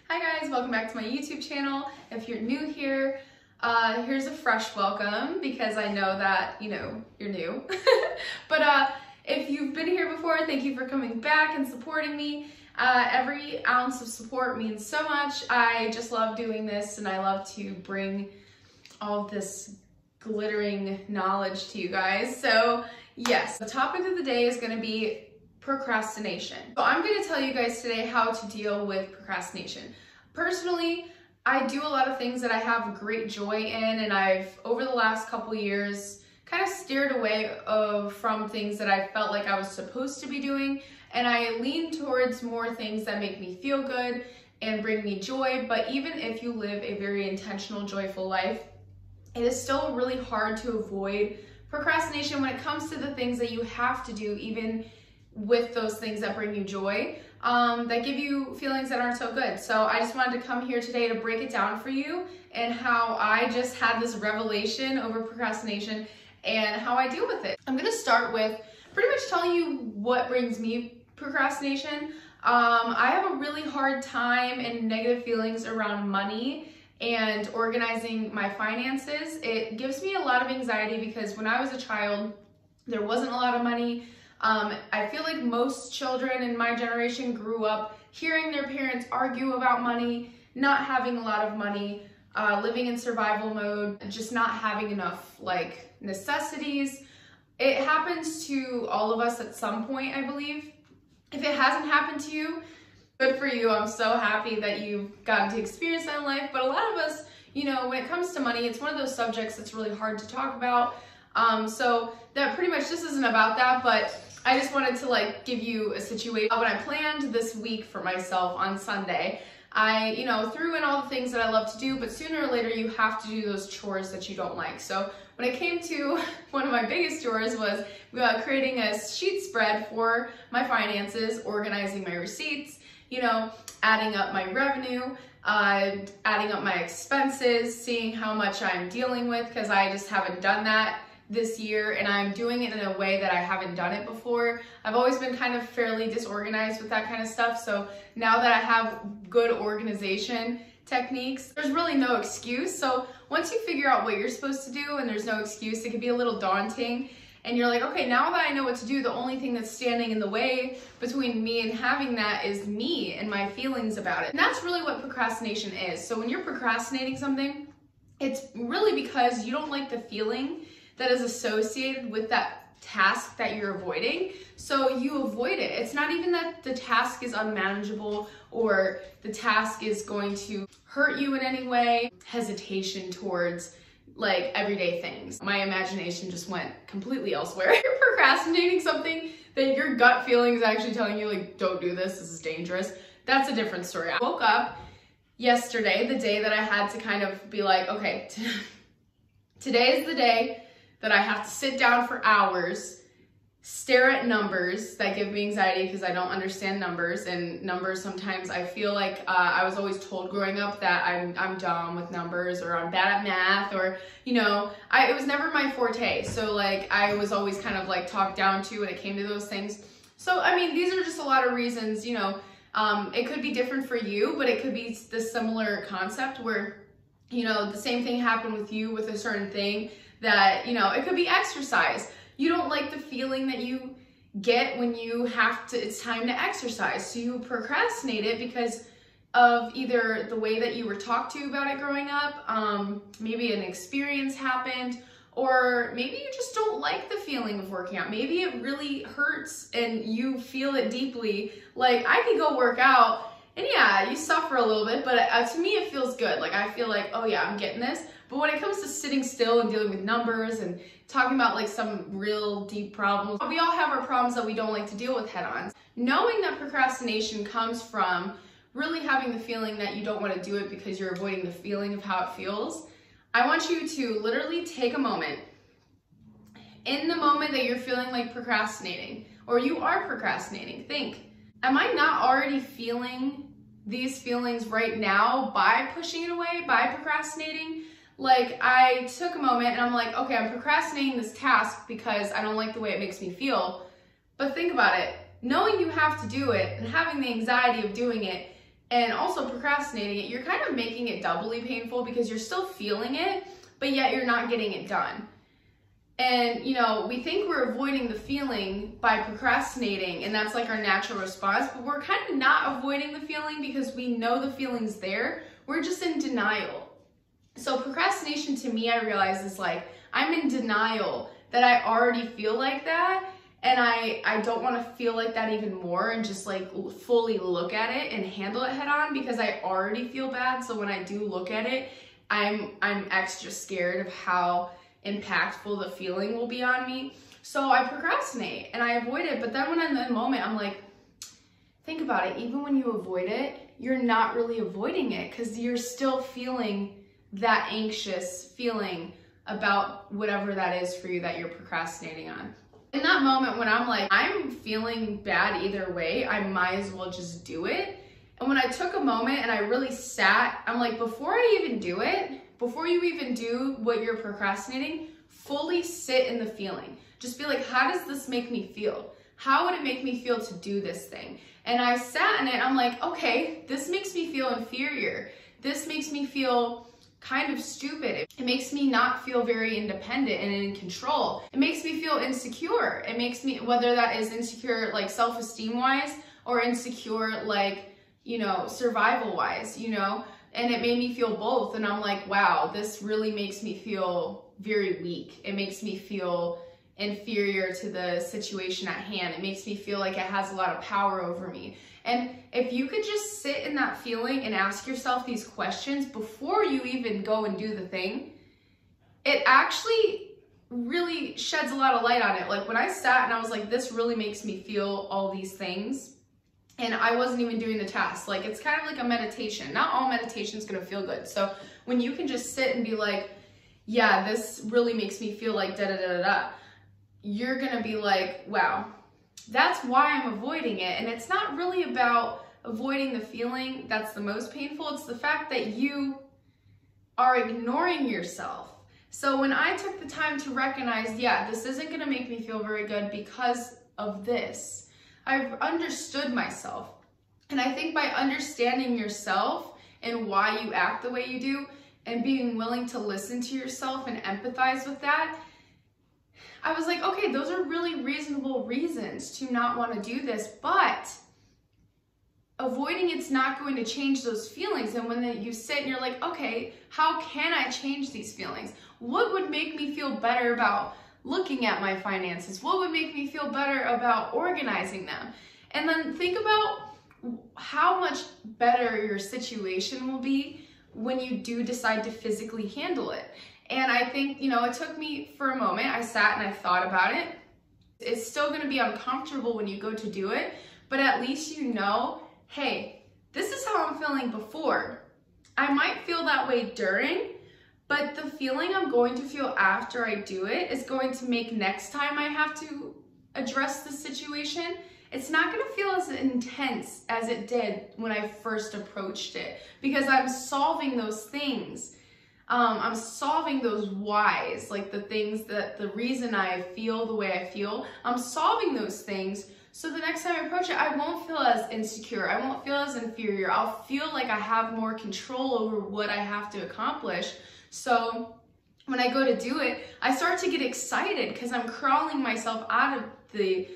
Hi guys, welcome back to my YouTube channel. If you're new here, here's a fresh welcome because I know that, you're new. But if you've been here before, thank you for coming back and supporting me. Every ounce of support means so much. I just love doing this and I love to bring all of this glittering knowledge to you guys. So yes, the topic of the day is going to be procrastination. So I'm going to tell you guys today how to deal with procrastination. Personally, I do a lot of things that I have great joy in, and I've, over the last couple years, kind of steered away from things that I felt like I was supposed to be doing, and I lean towards more things that make me feel good and bring me joy. But even if you live a very intentional, joyful life, it is still really hard to avoid procrastination when it comes to the things that you have to do, even with those things that bring you joy, that give you feelings that aren't so good. So I just wanted to come here today to break it down for you and how I just had this revelation over procrastination and how I deal with it. I'm gonna start with pretty much telling you what brings me procrastination. I have a really hard time and negative feelings around money and organizing my finances. It gives me a lot of anxiety because when I was a child, there wasn't a lot of money. I feel like most children in my generation grew up hearing their parents argue about money, not having a lot of money, living in survival mode, just not having enough like necessities. It happens to all of us at some point, I believe. If it hasn't happened to you, good for you. I'm so happy that you've gotten to experience that in life. But a lot of us, when it comes to money, it's one of those subjects that's really hard to talk about. So that pretty much, this isn't about that, but I just wanted to give you a situation. When I planned this week for myself on Sunday, I, threw in all the things that I love to do, but sooner or later you have to do those chores that you don't like. So when it came to one of my biggest chores was creating a sheet spread for my finances, organizing my receipts, adding up my revenue, adding up my expenses, seeing how much I'm dealing with, because I just haven't done that this year, and I'm doing it in a way that I haven't done it before. I've always been kind of fairly disorganized with that kind of stuff, so now that I have good organization techniques, there's really no excuse. So once you figure out what you're supposed to do and there's no excuse, it can be a little daunting, and you're like, okay, now that I know what to do, the only thing that's standing in the way between me and having that is me and my feelings about it. And that's really what procrastination is. So when you're procrastinating something, it's really because you don't like the feeling that is associated with that task that you're avoiding. So you avoid it. It's not even that the task is unmanageable or the task is going to hurt you in any way. Hesitation towards everyday things. My imagination just went completely elsewhere. You're procrastinating something that your gut feeling is actually telling you don't do this, this is dangerous. That's a different story. I woke up yesterday, the day that I had to kind of be like, okay, today is the day that I have to sit down for hours, stare at numbers that give me anxiety because I don't understand numbers, and numbers sometimes I feel like I was always told growing up that I'm dumb with numbers, or I'm bad at math, or it was never my forte. So I was always kind of talked down to when it came to those things. So I mean, these are just a lot of reasons. It could be different for you, but it could be the similar concept where the same thing happened with you with a certain thing. That, it could be exercise. You don't like the feeling that you get when it's time to exercise. So you procrastinate it because of either the way that you were talked to about it growing up, maybe an experience happened, or maybe you just don't like the feeling of working out. Maybe it really hurts and you feel it deeply. I could go work out and yeah, you suffer a little bit, but to me it feels good. I feel like, oh yeah, I'm getting this. But when it comes to sitting still and dealing with numbers and talking about some real deep problems, we all have our problems that we don't like to deal with head on. Knowing that procrastination comes from really having the feeling that you don't want to do it because you're avoiding the feeling of how it feels, I want you to literally take a moment. In the moment that you're feeling like procrastinating, or you are procrastinating, think, am I not already feeling these feelings right now by pushing it away, by procrastinating? I took a moment and I'm like, okay, I'm procrastinating this task because I don't like the way it makes me feel. But think about it. Knowing you have to do it and having the anxiety of doing it and also procrastinating it, you're kind of making it doubly painful because you're still feeling it, but yet you're not getting it done. And, you know, we think we're avoiding the feeling by procrastinating, and that's like our natural response, but we're kind of not avoiding the feeling because we know the feeling's there. We're just in denial. So procrastination to me, I realize, is like, I'm in denial that I already feel like that, and I don't want to feel like that even more and just like fully look at it and handle it head on because I already feel bad. So when I do look at it, I'm extra scared of how impactful the feeling will be on me. So I procrastinate and I avoid it. But then when I'm in the moment, I'm like, think about it. Even when you avoid it, you're not really avoiding it because you're still feeling that anxious feeling about whatever that is for you that you're procrastinating on. In that moment when I'm like, I'm feeling bad either way, I might as well just do it. And when I took a moment and I really sat, I'm like, before I even do it, before you even do what you're procrastinating, fully sit in the feeling. Just be like, how does this make me feel? How would it make me feel to do this thing? And I sat in it, I'm like, okay, this makes me feel inferior. This makes me feel kind of stupid. It makes me not feel very independent and in control. It makes me feel insecure. It makes me, whether that is insecure like self-esteem wise or insecure like, you know, survival wise, you know, and it made me feel both. And I'm like, wow, this really makes me feel very weak. It makes me feel inferior to the situation at hand. It makes me feel like it has a lot of power over me. And if you could just sit in that feeling and ask yourself these questions before you even go and do the thing, it actually really sheds a lot of light on it. Like when I sat and I was like, this really makes me feel all these things, and I wasn't even doing the task. Like it's kind of like a meditation. Not all meditation is gonna feel good. So when you can just sit and be like, yeah, this really makes me feel like da da da da da, you're gonna be like, wow, that's why I'm avoiding it. And it's not really about avoiding the feeling that's the most painful. It's the fact that you are ignoring yourself. So when I took the time to recognize, yeah, this isn't gonna make me feel very good because of this, I've understood myself. And I think by understanding yourself and why you act the way you do and being willing to listen to yourself and empathize with that, I was like, okay, those are really reasonable reasons to not want to do this, but avoiding it's not going to change those feelings. And when you sit and you're like, okay, how can I change these feelings? What would make me feel better about looking at my finances? What would make me feel better about organizing them? And then think about how much better your situation will be when you do decide to physically handle it. And I think, you know, it took me for a moment, I sat and I thought about it. It's still gonna be uncomfortable when you go to do it, but at least you know, hey, this is how I'm feeling before. I might feel that way during, but the feeling I'm going to feel after I do it is going to make next time I have to address the situation, it's not gonna feel as intense as it did when I first approached it, because I'm solving those things. I'm solving those whys, like the things that the reason I feel the way I feel, I'm solving those things. So the next time I approach it, I won't feel as insecure. I won't feel as inferior. I'll feel like I have more control over what I have to accomplish. So when I go to do it, I start to get excited because I'm crawling myself out of the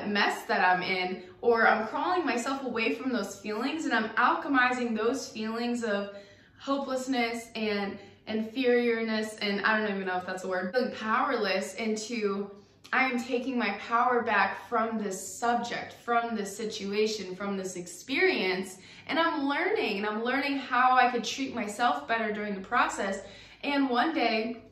mess that I'm in, or I'm crawling myself away from those feelings, and I'm alchemizing those feelings of hopelessness and inferiorness, and I don't even know if that's a word, feeling powerless, into I am taking my power back from this subject, from this situation, from this experience, and I'm learning how I could treat myself better during the process. And one day,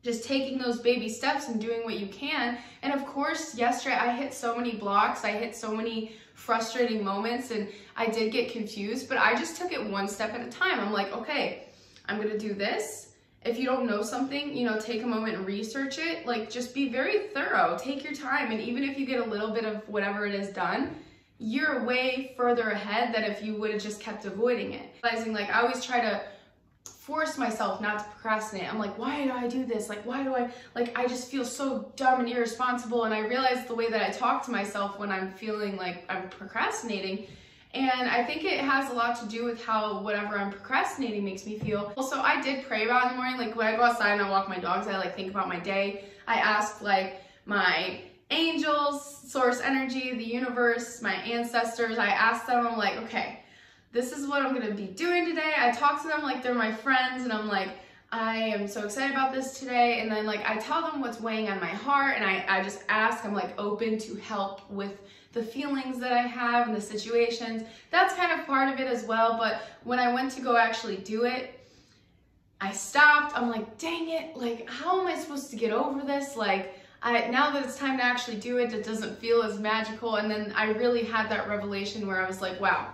just taking those baby steps and doing what you can. And of course, yesterday I hit so many blocks, I hit so many frustrating moments, and I did get confused, but I just took it one step at a time. I'm like, okay, I'm gonna do this. If you don't know something, you know, take a moment and research it. Like, just be very thorough, take your time. And even if you get a little bit of whatever it is done, you're way further ahead than if you would have just kept avoiding it. Realizing, like, I always try to force myself not to procrastinate. I'm like, why do I do this? Like, why do I just feel so dumb and irresponsible. And I realize the way that I talk to myself when I'm feeling like I'm procrastinating, And I think it has a lot to do with how whatever I'm procrastinating makes me feel. Also, I did pray about it in the morning. Like when I go outside and I walk my dogs, I like think about my day. I ask like my angels, source energy, the universe, my ancestors. I ask them, I'm like, okay, this is what I'm gonna be doing today. I talk to them like they're my friends, and I'm like, I am so excited about this today. And then like I tell them what's weighing on my heart, and I just ask, I'm like open to help with the feelings that I have and the situations. That's kind of part of it as well. But when I went to go actually do it, I stopped. I'm like, dang it, like how am I supposed to get over this? Like now that it's time to actually do it, it doesn't feel as magical. And then I really had that revelation where I was like, wow,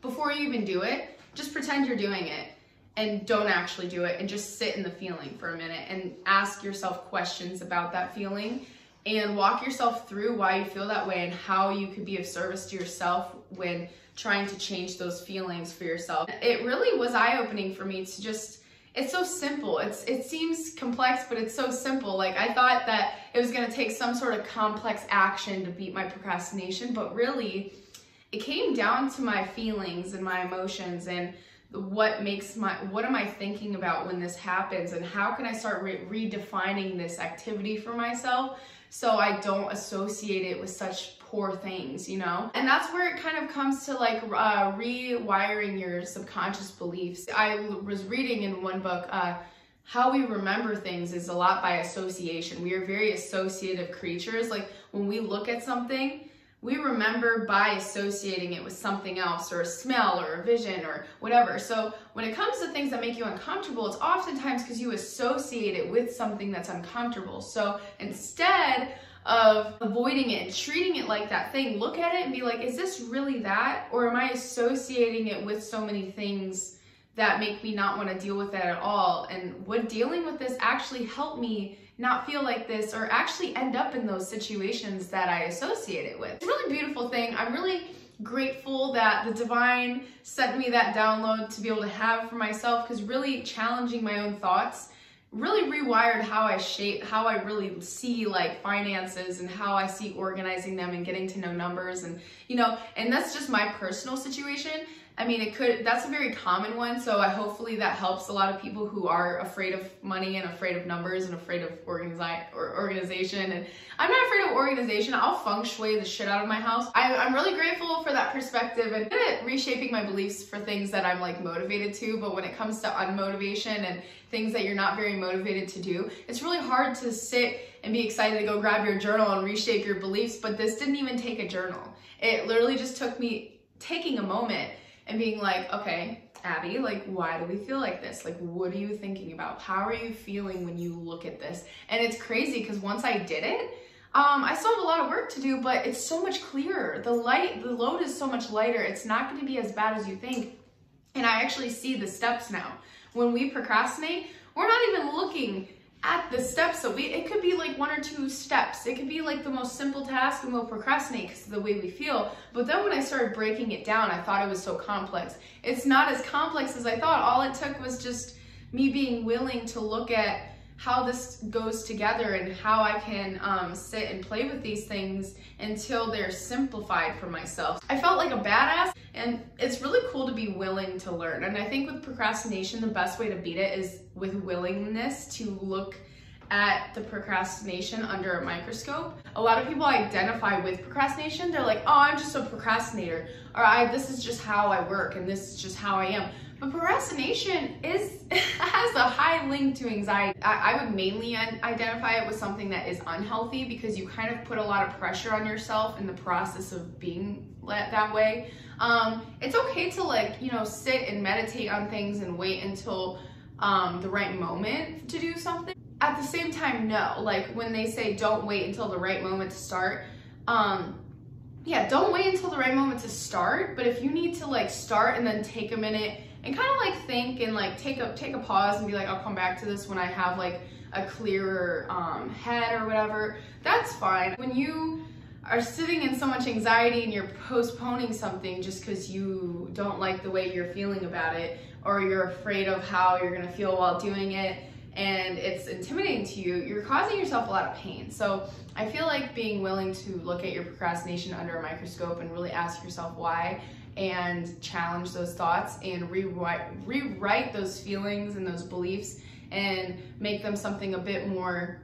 before you even do it, just pretend you're doing it and don't actually do it, and just sit in the feeling for a minute and ask yourself questions about that feeling and walk yourself through why you feel that way and how you could be of service to yourself when trying to change those feelings for yourself. It really was eye-opening for me to just, it's so simple. It seems complex, but it's so simple. Like I thought that it was gonna take some sort of complex action to beat my procrastination, but really it came down to my feelings and my emotions and what am I thinking about when this happens, and how can I start redefining this activity for myself so I don't associate it with such poor things, you know? And that's where it kind of comes to like rewiring your subconscious beliefs. I was reading in one book, how we remember things is a lot by association. We are very associative creatures. Like when we look at something, we remember by associating it with something else, or a smell or a vision or whatever. So when it comes to things that make you uncomfortable, it's oftentimes because you associate it with something that's uncomfortable. So instead of avoiding it and treating it like that thing, look at it and be like, is this really that? Or am I associating it with so many things that make me not want to deal with that at all? And would dealing with this actually help me not feel like this, or actually end up in those situations that I associate it with? It's a really beautiful thing. I'm really grateful that the divine sent me that download to be able to have for myself, because really challenging my own thoughts really rewired how I really see like finances and how I see organizing them and getting to know numbers, and you know, and that's just my personal situation. I mean, that's a very common one, so hopefully that helps a lot of people who are afraid of money and afraid of numbers and afraid of organization. And I'm not afraid of organization. I'll feng shui the shit out of my house. I'm really grateful for that perspective and good at reshaping my beliefs for things that I'm like motivated to, but when it comes to unmotivation and things that you're not very motivated to do, it's really hard to sit and be excited to go grab your journal and reshape your beliefs. But this didn't even take a journal. It literally just took me taking a moment and being like, okay, Abby, like, why do we feel like this? Like, what are you thinking about? How are you feeling when you look at this? And it's crazy because once I did it, I still have a lot of work to do, but it's so much clearer. The load is so much lighter. It's not going to be as bad as you think. And I actually see the steps now. When we procrastinate, we're not even looking at the steps. So it could be like 1 or 2 steps. It could be like the most simple task, and we'll procrastinate because of the way we feel. But then when I started breaking it down, I thought it was so complex. It's not as complex as I thought. All it took was just me being willing to look at how this goes together and how I can sit and play with these things until they're simplified for myself. I felt like a badass, and it's really cool to be willing to learn. And I think with procrastination, the best way to beat it is with willingness to look at the procrastination under a microscope. A lot of people identify with procrastination. They're like, oh, I'm just a procrastinator, or this is just how I work, and this is just how I am. But procrastination has a high link to anxiety. I would mainly identify it with something that is unhealthy, because you kind of put a lot of pressure on yourself in the process of being that way. It's okay to, like, you know, sit and meditate on things and wait until the right moment to do something. At the same time, no. Like when they say don't wait until the right moment to start, yeah, don't wait until the right moment to start. But if you need to like start and then take a minute and kind of like think and like take a pause and be like, I'll come back to this when I have like a clearer head or whatever, that's fine. When you are sitting in so much anxiety and you're postponing something just because you don't like the way you're feeling about it, or you're afraid of how you're gonna feel while doing it, and it's intimidating to you, you're causing yourself a lot of pain. So I feel like being willing to look at your procrastination under a microscope and really ask yourself why, and challenge those thoughts and rewrite those feelings and those beliefs and make them something a bit more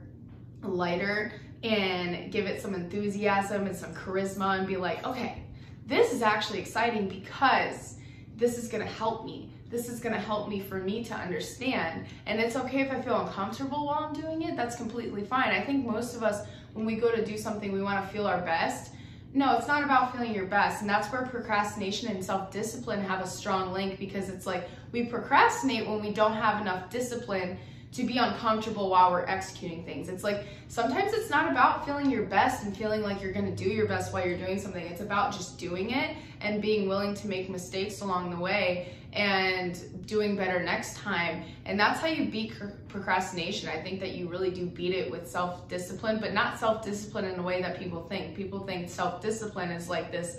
lighter, and give it some enthusiasm and some charisma, and be like, okay, this is actually exciting because this is gonna help me. This is gonna help me for me to understand. And it's okay if I feel uncomfortable while I'm doing it, that's completely fine. I think most of us, when we go to do something, we wanna feel our best. No, it's not about feeling your best. And that's where procrastination and self-discipline have a strong link, because it's like we procrastinate when we don't have enough discipline to be uncomfortable while we're executing things. It's like, sometimes it's not about feeling your best and feeling like you're gonna do your best while you're doing something. It's about just doing it and being willing to make mistakes along the way and doing better next time. And that's how you beat procrastination. I think that you really do beat it with self-discipline, but not self-discipline in the way that people think. People think self-discipline is like this,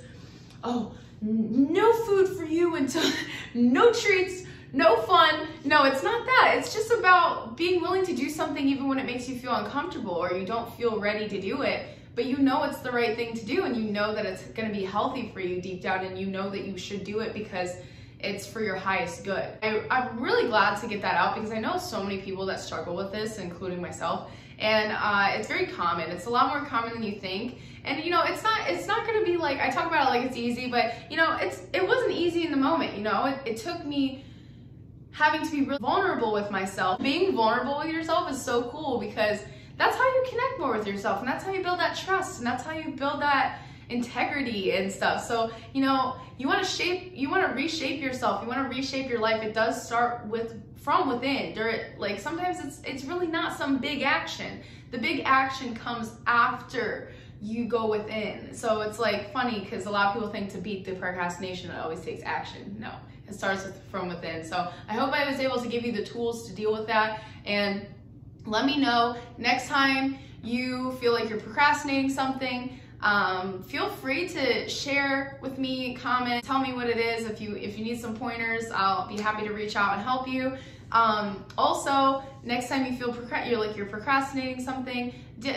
oh, no food for you until, no treats, no fun. No, it's not that. It's just about being willing to do something even when it makes you feel uncomfortable or you don't feel ready to do it, but you know it's the right thing to do, and you know that it's gonna be healthy for you deep down, and you know that you should do it because it's for your highest good. I'm really glad to get that out, because I know so many people that struggle with this, including myself, and it's very common. It's a lot more common than you think. And you know, it's not gonna be like, I talk about it like it's easy, but you know, it wasn't easy in the moment. You know, it took me having to be really vulnerable with myself. Being vulnerable with yourself is so cool, because that's how you connect more with yourself, and that's how you build that trust, and that's how you build that integrity and stuff. So, you know, you want to reshape yourself, you want to reshape your life. It does start from within. Like, sometimes it's really not some big action. The big action comes after you go within. So it's like funny, because a lot of people think to beat the procrastination, it always takes action. No, it starts from within. So I hope I was able to give you the tools to deal with that. And let me know next time you feel like you're procrastinating something. Feel free to share with me, comment, tell me what it is. If you need some pointers, I'll be happy to reach out and help you. Also, next time you feel you're procrastinating something,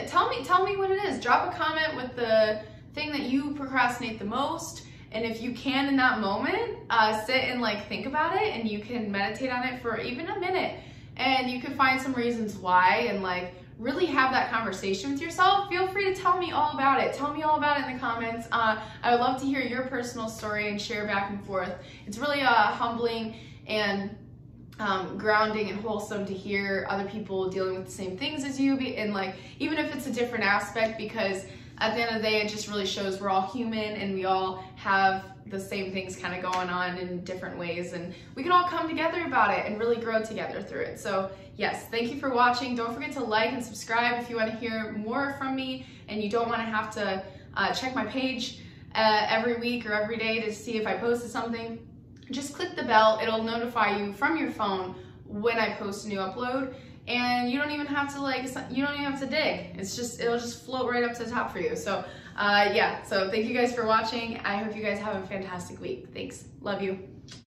tell me what it is. Drop a comment with the thing that you procrastinate the most. And if you can, in that moment, sit and like think about it, and you can meditate on it for even a minute, and you can find some reasons why, and like really have that conversation with yourself. Feel free to tell me all about it. Tell me all about it in the comments. I would love to hear your personal story and share back and forth. It's really humbling and grounding and wholesome to hear other people dealing with the same things as you, and like, even if it's a different aspect, because at the end of the day, it just really shows we're all human and we all have the same things kind of going on in different ways, and we can all come together about it and really grow together through it. So yes, thank you for watching. Don't forget to like and subscribe if you want to hear more from me and you don't want to have to check my page every week or every day to see if I posted something. Just click the bell. It'll notify you from your phone when I post a new upload. And you don't even have to dig. It'll just float right up to the top for you. So yeah, so thank you guys for watching. I hope you guys have a fantastic week. Thanks, love you.